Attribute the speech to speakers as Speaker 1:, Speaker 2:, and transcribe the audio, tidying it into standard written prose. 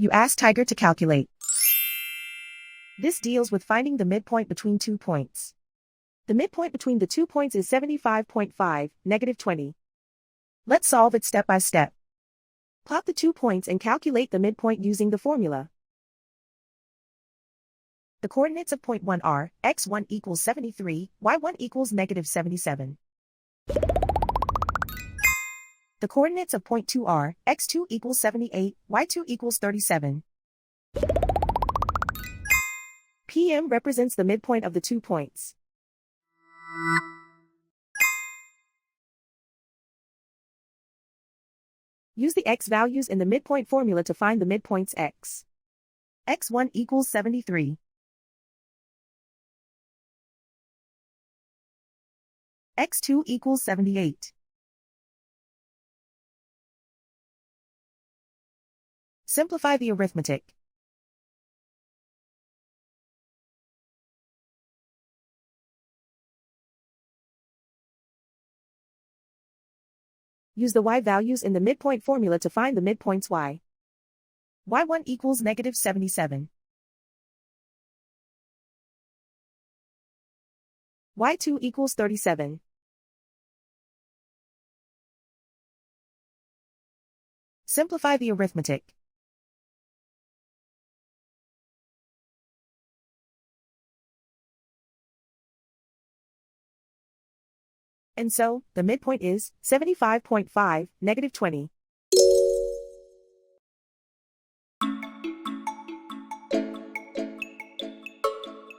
Speaker 1: You ask Tiger to calculate. This deals with finding the midpoint between 2 points. The midpoint between the 2 points is 75.5, -20. Let's solve it step by step. Plot the 2 points and calculate the midpoint using the formula. The coordinates of point 1 are, x1 equals 73, y1 equals -77. The coordinates of point 2 are, x2 equals 78, y2 equals 37. PM represents the midpoint of the 2 points. Use the x values in the midpoint formula to find the midpoints x. x1 equals 73. x2 equals 78. Simplify the arithmetic. Use the y values in the midpoint formula to find the midpoints y. y1 equals -77. y2 equals 37. Simplify the arithmetic. And so, the midpoint is 75.5, -20.